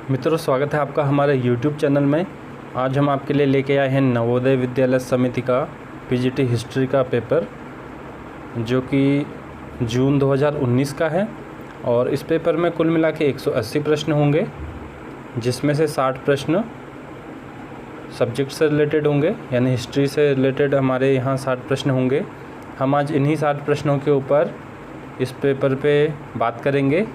मित्रों, स्वागत है आपका हमारे YouTube चैनल में। आज हम आपके लिए लेके आए हैं नवोदय विद्यालय समिति का पीजीटी हिस्ट्री का पेपर, जो कि जून 2019 का है। और इस पेपर में कुल मिला के 180 प्रश्न होंगे, जिसमें से 60 प्रश्न सब्जेक्ट से रिलेटेड होंगे, यानी हिस्ट्री से रिलेटेड हमारे यहाँ 60 प्रश्न होंगे। हम आज इन्हीं 60 प्रश्नों के ऊपर इस पेपर पे बात करेंगे।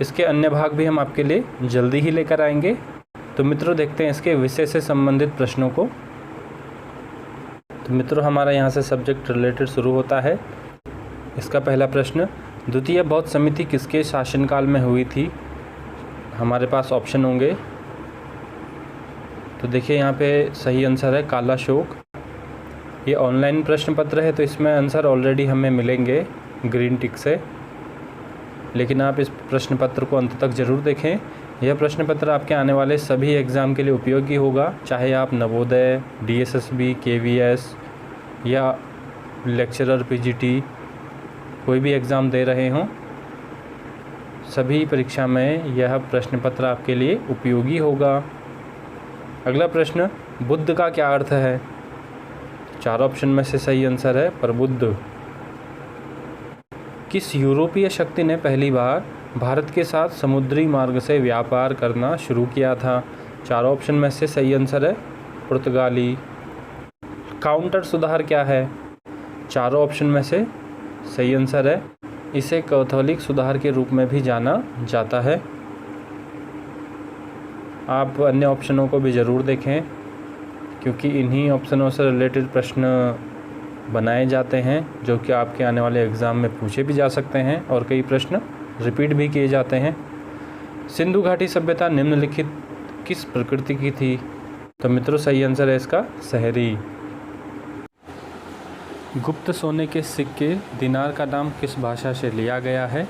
इसके अन्य भाग भी हम आपके लिए जल्दी ही लेकर आएंगे। तो मित्रों, देखते हैं इसके विषय से संबंधित प्रश्नों को। तो मित्रों, हमारा यहाँ से सब्जेक्ट रिलेटेड शुरू होता है। इसका पहला प्रश्न, द्वितीय बौद्ध समिति किसके शासनकाल में हुई थी? हमारे पास ऑप्शन होंगे। तो देखिए, यहाँ पे सही आंसर है कालाशोक। ये ऑनलाइन प्रश्न पत्र है, तो इसमें आंसर ऑलरेडी हमें मिलेंगे ग्रीन टिक से, लेकिन आप इस प्रश्न पत्र को अंत तक ज़रूर देखें। यह प्रश्न पत्र आपके आने वाले सभी एग्ज़ाम के लिए उपयोगी होगा, चाहे आप नवोदय, डीएसएसबी, केवीएस या लेक्चरर पीजीटी कोई भी एग्ज़ाम दे रहे हों। सभी परीक्षा में यह प्रश्न पत्र आपके लिए उपयोगी होगा। अगला प्रश्न, बुद्ध का क्या अर्थ है? 4 ऑप्शन में से सही आंसर है प्रबुद्ध। किस यूरोपीय शक्ति ने पहली बार भारत के साथ समुद्री मार्ग से व्यापार करना शुरू किया था? 4 ऑप्शन में से सही आंसर है पुर्तगाली। काउंटर सुधार क्या है? 4 ऑप्शन में से सही आंसर है, इसे कैथोलिक सुधार के रूप में भी जाना जाता है। आप अन्य ऑप्शनों को भी ज़रूर देखें, क्योंकि इन्हीं ऑप्शनों से रिलेटेड प्रश्न बनाए जाते हैं, जो कि आपके आने वाले एग्ज़ाम में पूछे भी जा सकते हैं और कई प्रश्न रिपीट भी किए जाते हैं। सिंधु घाटी सभ्यता निम्नलिखित किस प्रकृति की थी? तो मित्रों, सही आंसर है इसका शहरी। गुप्त सोने के सिक्के दिनार का नाम किस भाषा से लिया गया है?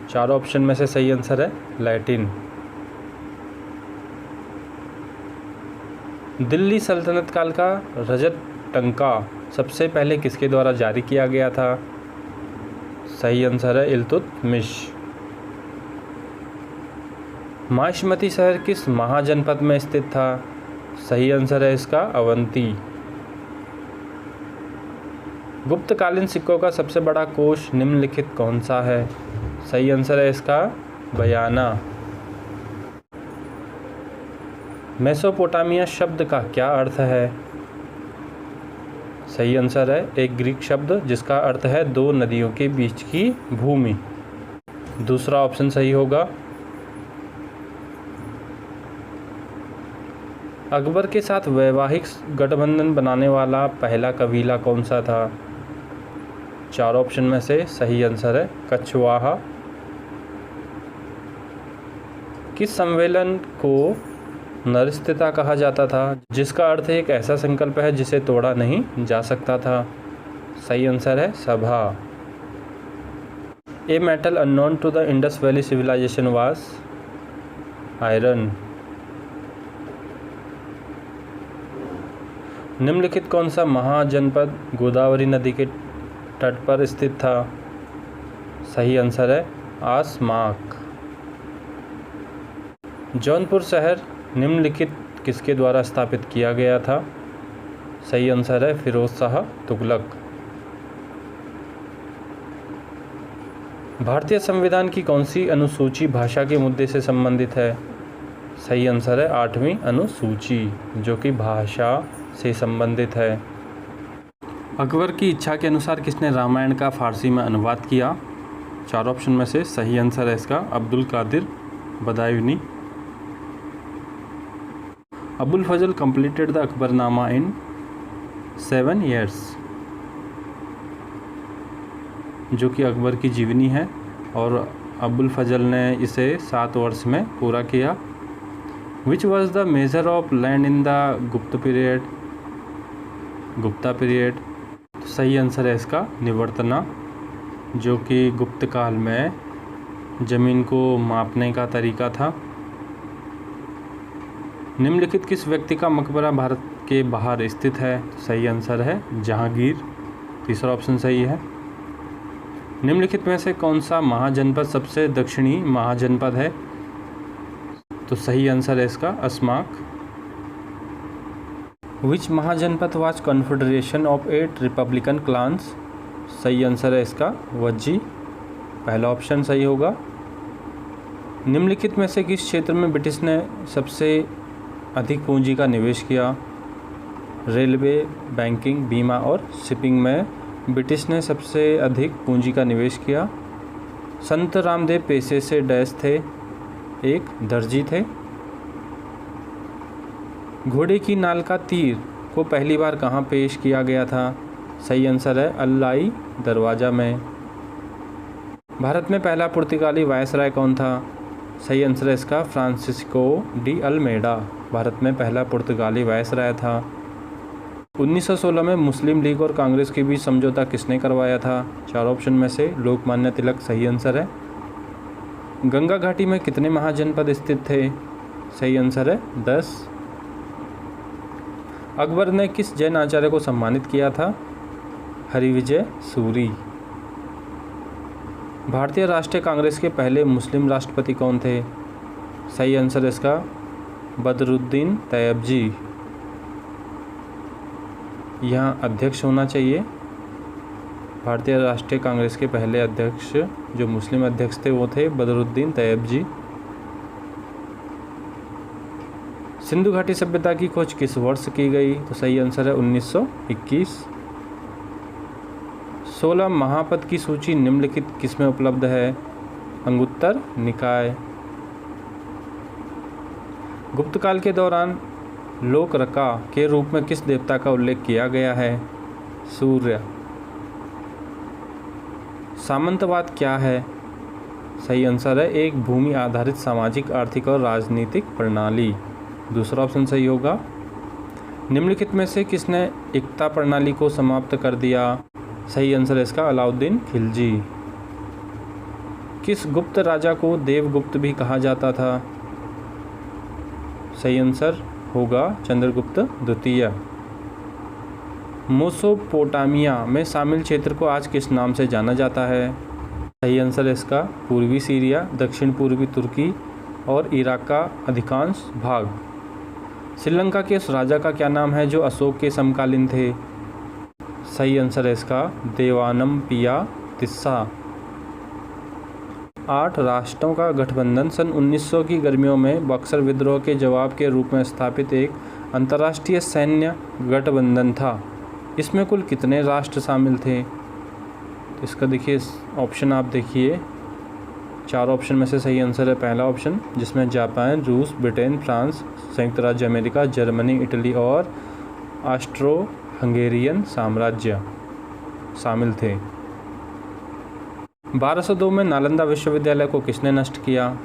4 ऑप्शन में से सही आंसर है लैटिन। दिल्ली सल्तनत काल का रजत टंका सबसे पहले किसके द्वारा जारी किया गया था? सही आंसर है इल्तुतमिश। माहिष्मती शहर किस महाजनपद में स्थित था? सही आंसर है इसका अवंती। गुप्तकालीन सिक्कों का सबसे बड़ा कोष निम्नलिखित कौन सा है? सही आंसर है इसका बयाना। मेसोपोटामिया शब्द का क्या अर्थ है? सही आंसर है एक ग्रीक शब्द, जिसका अर्थ है 2 नदियों के बीच की भूमि। दूसरा ऑप्शन सही होगा। अकबर के साथ वैवाहिक गठबंधन बनाने वाला पहला कबीला कौन सा था? 4 ऑप्शन में से सही आंसर है कछवाहा। किस सम्मेलन को नरस्थिता कहा जाता था, जिसका अर्थ एक ऐसा संकल्प है जिसे तोड़ा नहीं जा सकता था? सही आंसर है सभा। A metal unknown to the Indus valley civilisation was iron. निम्नलिखित कौन सा महाजनपद गोदावरी नदी के तट पर स्थित था? सही आंसर है आसमाक। जौनपुर शहर निम्नलिखित किसके द्वारा स्थापित किया गया था? सही आंसर है फिरोज शाह तुगलक। भारतीय संविधान की कौन सी अनुसूची भाषा के मुद्दे से संबंधित है? सही आंसर है 8वीं अनुसूची, जो कि भाषा से संबंधित है। अकबर की इच्छा के अनुसार किसने रामायण का फारसी में अनुवाद किया? 4 ऑप्शन में से सही आंसर है इसका अब्दुल कादिर बदायूनी। अबुल फजल completed the Akbarnama in 7 years, जो कि अकबर की जीवनी है, और अबुल फजल ने इसे 7 वर्ष में पूरा किया। Which was the measure of land in the Gupta period? सही आंसर है इसका निवर्तना, जो कि गुप्त काल में ज़मीन को मापने का तरीका था। निम्नलिखित किस व्यक्ति का मकबरा भारत के बाहर स्थित है? सही आंसर है जहांगीर। तीसरा ऑप्शन सही है। निम्नलिखित में से कौन सा महाजनपद सबसे दक्षिणी महाजनपद है? तो सही आंसर है इसका Asmaka. Which mahajanapada was confederation of 8 republican clans? सही आंसर है इसका वज्जी, पहला ऑप्शन सही होगा। निम्नलिखित में से किस क्षेत्र में ब्रिटिश ने सबसे अधिक पूंजी का निवेश किया? रेलवे, बैंकिंग, बीमा और शिपिंग में ब्रिटिश ने सबसे अधिक पूंजी का निवेश किया। संत रामदेव पेशे से डैश थे? एक दर्जी थे। घोड़े की नाल का तीर को पहली बार कहाँ पेश किया गया था? सही आंसर है अल्लाई दरवाज़ा में। भारत में पहला पुर्तगाली वायसराय कौन था? सही आंसर है इसका फ्रांसिस्को डी अल्मेडा, भारत में पहला पुर्तगाली वायसराय था। 1916 में मुस्लिम लीग और कांग्रेस के बीच समझौता किसने करवाया था? चार ऑप्शन में से लोकमान्य तिलक सही आंसर है। गंगा घाटी में कितने महाजनपद स्थित थे? सही आंसर है 10। अकबर ने किस जैन आचार्य को सम्मानित किया था? हरिविजय सूरी। भारतीय राष्ट्रीय कांग्रेस के पहले मुस्लिम राष्ट्रपति कौन थे? सही आंसर इसका बदरुद्दीन तैयबजी। यहाँ अध्यक्ष होना चाहिए। भारतीय राष्ट्रीय कांग्रेस के पहले अध्यक्ष जो मुस्लिम अध्यक्ष थे वो थे बदरुद्दीन तैयबजी। सिंधु घाटी सभ्यता की खोज किस वर्ष की गई? तो सही आंसर है 1921। 16 महापद की सूची निम्नलिखित किसमें उपलब्ध है? अंगुत्तर निकाय। गुप्त काल के दौरान लोकरका के रूप में किस देवता का उल्लेख किया गया है? सूर्य। सामंतवाद क्या है? सही आंसर है एक भूमि आधारित सामाजिक, आर्थिक और राजनीतिक प्रणाली, दूसरा ऑप्शन सही होगा। निम्नलिखित में से किसने एकता प्रणाली को समाप्त कर दिया? सही आंसर है इसका अलाउद्दीन खिलजी। किस गुप्त राजा को देवगुप्त भी कहा जाता था? सही आंसर होगा चंद्रगुप्त द्वितीय। मेसोपोटामिया में शामिल क्षेत्र को आज किस नाम से जाना जाता है? सही आंसर है इसका पूर्वी सीरिया, दक्षिण पूर्वी तुर्की और इराक का अधिकांश भाग। श्रीलंका के उस राजा का क्या नाम है जो अशोक के समकालीन थे? सही आंसर है इसका देवानमपिया तिस्सा। 8 राष्ट्रों का गठबंधन सन 1900 की गर्मियों में बक्सर विद्रोह के जवाब के रूप में स्थापित एक अंतर्राष्ट्रीय सैन्य गठबंधन था। इसमें कुल कितने राष्ट्र शामिल थे? तो इसका देखिए ऑप्शन आप देखिए, 4 ऑप्शन में से सही आंसर है पहला ऑप्शन, जिसमें जापान, रूस, ब्रिटेन, फ्रांस, संयुक्त राज्य अमेरिका, जर्मनी, इटली और ऑस्ट्रो हंगेरियन साम्राज्य शामिल थे। 1202 में नालंदा विश्वविद्यालय को किसने नष्ट किया?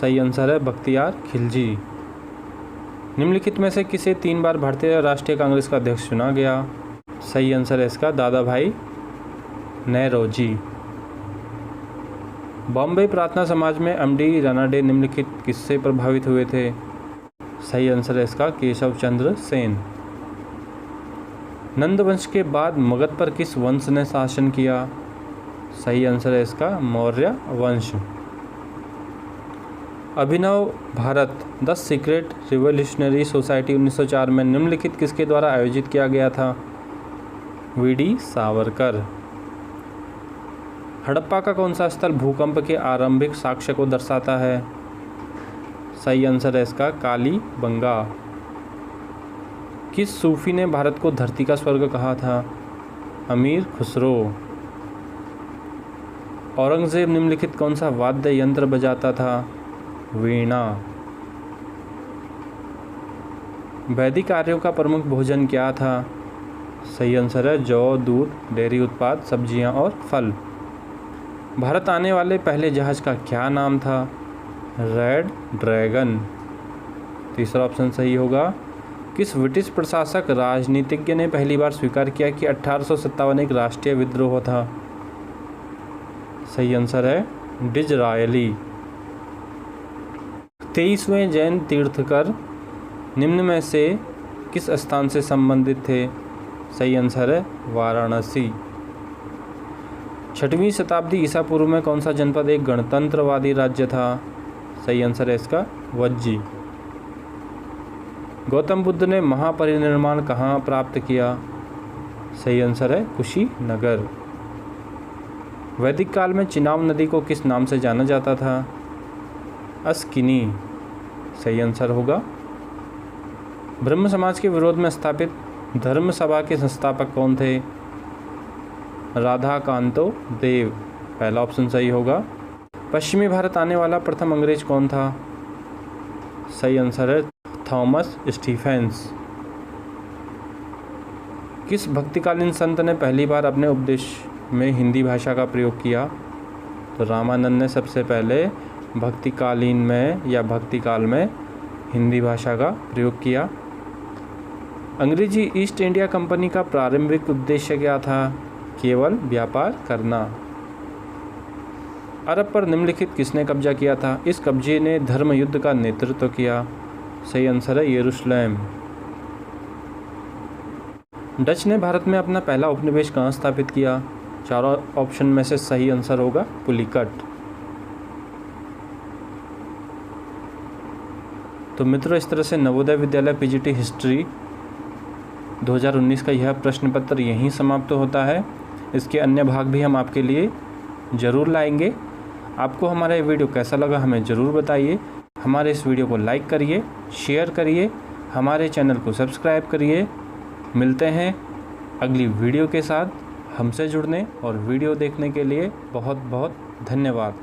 सही आंसर है बख्तियार खिलजी। निम्नलिखित में से किसे 3 बार भारतीय राष्ट्रीय कांग्रेस का अध्यक्ष चुना गया? सही आंसर है इसका दादा भाई नेरोजी। बॉम्बे प्रार्थना समाज में एमडी रानाडे निम्नलिखित किससे प्रभावित हुए थे? सही आंसर है इसका केशव चंद्र सेन। नंद वंश के बाद मगध पर किस वंश ने शासन किया? सही आंसर है इसका मौर्य वंश। Abhinav Bharat the secret revolutionary society 1904 में निम्नलिखित किसके द्वारा आयोजित किया गया था? वीडी सावरकर। हड़प्पा का कौन सा स्थल भूकंप के आरंभिक साक्ष्य को दर्शाता है? सही आंसर है इसका कालीबंगा। किस सूफी ने भारत को धरती का स्वर्ग कहा था? अमीर खुसरो। औरंगजेब निम्नलिखित कौन सा वाद्य यंत्र बजाता था? वीणा। वैदिक आर्यों का प्रमुख भोजन क्या था? सही आंसर है जौ, दूध, डेयरी उत्पाद, सब्जियां और फल। भारत आने वाले पहले जहाज का क्या नाम था? रेड ड्रैगन, तीसरा ऑप्शन सही होगा। किस ब्रिटिश प्रशासक राजनीतिज्ञ ने पहली बार स्वीकार किया कि 1857 एक राष्ट्रीय विद्रोह था? सही आंसर है डिज़रायली। 23वें जैन तीर्थकर निम्न में से किस स्थान से संबंधित थे? सही आंसर है वाराणसी। 6वीं शताब्दी ईसा पूर्व में कौन सा जनपद एक गणतंत्रवादी राज्य था? सही आंसर है इसका वज्जी। गौतम बुद्ध ने महापरिनिर्वाण कहाँ प्राप्त किया? सही आंसर है कुशीनगर। वैदिक काल में चिनाब नदी को किस नाम से जाना जाता था? अस्किनी। सही आंसर होगा। ब्रह्म समाज के विरोध में स्थापित धर्म सभा के संस्थापक कौन थे? राधा कांतो देव। पहला ऑप्शन सही होगा। पश्चिमी भारत आने वाला प्रथम अंग्रेज कौन था? सही आंसर है थॉमस स्टीफेंस। किस भक्तिकालीन संत ने पहली बार अपने उपदेश में हिंदी भाषा का प्रयोग किया? तो रामानंद ने सबसे पहले भक्तिकालीन में या भक्तिकाल में हिंदी भाषा का प्रयोग किया। अंग्रेजी ईस्ट इंडिया कंपनी का प्रारंभिक उद्देश्य क्या था? केवल व्यापार करना। अरब पर निम्नलिखित किसने कब्जा किया था? इस कब्जे ने धर्म युद्ध का नेतृत्व किया। सही आंसर है यरूशलेम। डच ने भारत में अपना पहला उपनिवेश कहाँ स्थापित किया? चारों ऑप्शन में से सही आंसर होगा पुलिकट। तो मित्रों, इस तरह से नवोदय विद्यालय पीजीटी हिस्ट्री 2019 का यह प्रश्न पत्र यहीं समाप्त होता है। इसके अन्य भाग भी हम आपके लिए ज़रूर लाएंगे। आपको हमारा ये वीडियो कैसा लगा हमें ज़रूर बताइए। हमारे इस वीडियो को लाइक करिए, शेयर करिए, हमारे चैनल को सब्सक्राइब करिए। मिलते हैं अगली वीडियो के साथ। हमसे जुड़ने और वीडियो देखने के लिए बहुत बहुत धन्यवाद।